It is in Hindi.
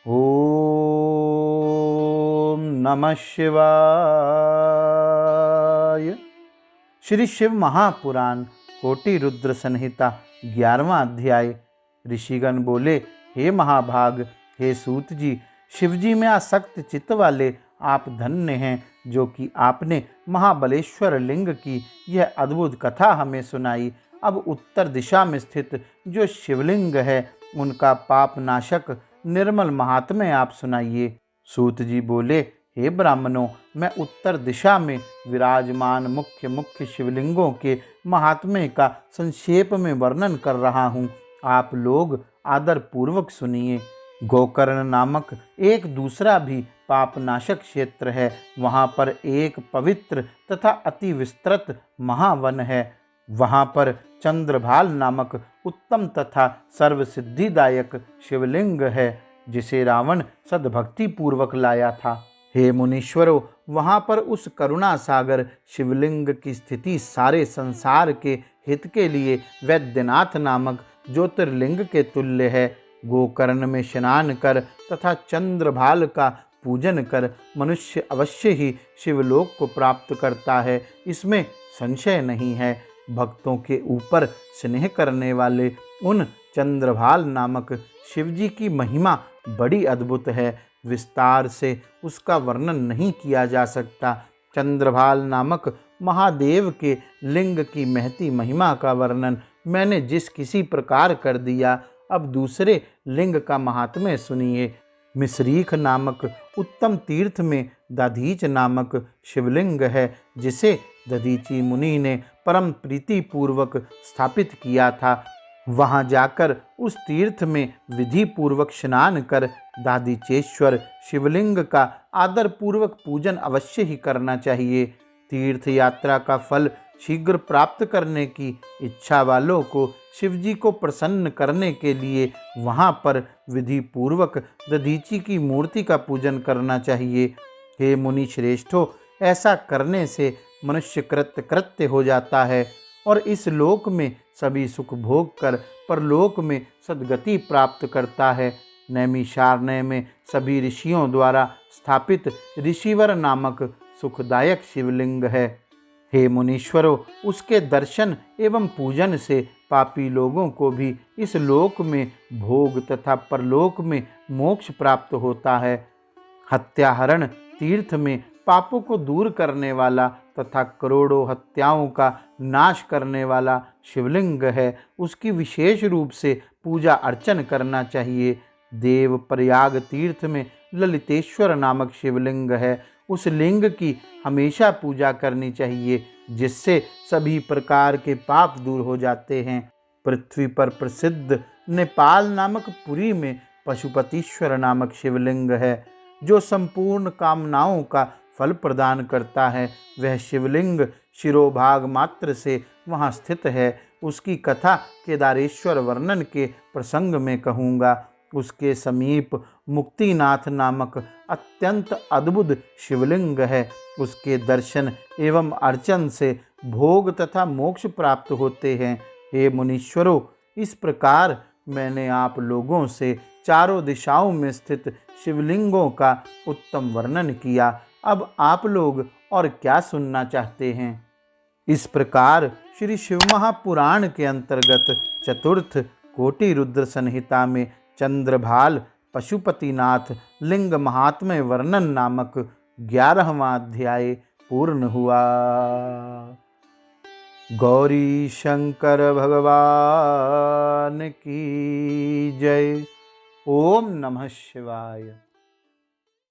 ओम नमः शिवाय। श्री शिव महापुराण कोटि रुद्र संहिता 11वां अध्याय। ऋषिगण बोले, हे महाभाग, हे सूत जी, शिवजी में आसक्त चित्त वाले आप धन्य हैं, जो कि आपने महाबलेश्वर लिंग की यह अद्भुत कथा हमें सुनाई। अब उत्तर दिशा में स्थित जो शिवलिंग है, उनका पाप नाशक निर्मल महात्म्य आप सुनाइए। सूत जी बोले, हे ब्राह्मणों, मैं उत्तर दिशा में विराजमान मुख्य मुख्य शिवलिंगों के महात्म्य का संक्षेप में वर्णन कर रहा हूँ। आप लोग आदर पूर्वक सुनिए। गोकर्ण नामक एक दूसरा भी पापनाशक क्षेत्र है। वहाँ पर एक पवित्र तथा अति विस्तृत महावन है। वहाँ पर चंद्रभाल नामक उत्तम तथा सर्वसिद्धिदायक शिवलिंग है, जिसे रावण सद्भक्ति पूर्वक लाया था। हे मुनीश्वरों, वहाँ पर उस करुणा सागर शिवलिंग की स्थिति सारे संसार के हित के लिए वैद्यनाथ नामक ज्योतिर्लिंग के तुल्य है। गोकर्ण में स्नान कर तथा चंद्रभाल का पूजन कर मनुष्य अवश्य ही शिवलोक को प्राप्त करता है, इसमें संशय नहीं है। भक्तों के ऊपर स्नेह करने वाले उन चंद्रभाल नामक शिवजी की महिमा बड़ी अद्भुत है। विस्तार से उसका वर्णन नहीं किया जा सकता। चंद्रभाल नामक महादेव के लिंग की महती महिमा का वर्णन मैंने जिस किसी प्रकार कर दिया, अब दूसरे लिंग का महात्म्य सुनिए। मिश्रीख नामक उत्तम तीर्थ में दधीच नामक शिवलिंग है, जिसे दधीची मुनि ने परम प्रीति पूर्वक स्थापित किया था। वहां जाकर उस तीर्थ में विधि पूर्वक स्नान कर दादीचेश्वर शिवलिंग का आदर पूर्वक पूजन अवश्य ही करना चाहिए। तीर्थ यात्रा का फल शीघ्र प्राप्त करने की इच्छा वालों को शिवजी को प्रसन्न करने के लिए वहां पर विधि पूर्वक दधीची की मूर्ति का पूजन करना चाहिए। हे मुनि श्रेष्ठो, ऐसा करने से मनुष्य कृत्य हो जाता है और इस लोक में सभी सुख भोग कर परलोक में सद्गति प्राप्त करता है। नैमिषारण्य में सभी ऋषियों द्वारा स्थापित ऋषिवर नामक सुखदायक शिवलिंग है। हे मुनीश्वरों, उसके दर्शन एवं पूजन से पापी लोगों को भी इस लोक में भोग तथा परलोक में मोक्ष प्राप्त होता है। हत्याहरण तीर्थ में पापों को दूर करने वाला तथा करोड़ों हत्याओं का नाश करने वाला शिवलिंग है। उसकी विशेष रूप से पूजा अर्चन करना चाहिए। देव प्रयाग तीर्थ में ललितेश्वर नामक शिवलिंग है। उस लिंग की हमेशा पूजा करनी चाहिए, जिससे सभी प्रकार के पाप दूर हो जाते हैं। पृथ्वी पर प्रसिद्ध नेपाल नामक पुरी में पशुपतीश्वर नामक शिवलिंग है, जो संपूर्ण कामनाओं का फल प्रदान करता है। वह शिवलिंग शिरोभाग मात्र से वहाँ स्थित है। उसकी कथा केदारेश्वर वर्णन के प्रसंग में कहूँगा। उसके समीप मुक्तिनाथ नामक अत्यंत अद्भुत शिवलिंग है। उसके दर्शन एवं अर्चन से भोग तथा मोक्ष प्राप्त होते हैं। हे मुनीश्वरों, इस प्रकार मैंने आप लोगों से चारों दिशाओं में स्थित शिवलिंगों का उत्तम वर्णन किया। अब आप लोग और क्या सुनना चाहते हैं? इस प्रकार श्री शिव महापुराण के अंतर्गत चतुर्थ कोटि रुद्र संहिता में चंद्रभाल पशुपतिनाथ लिंग महात्म्य वर्णन नामक 11वां अध्याय पूर्ण हुआ। गौरी शंकर भगवान की जय। ओम नमः शिवाय।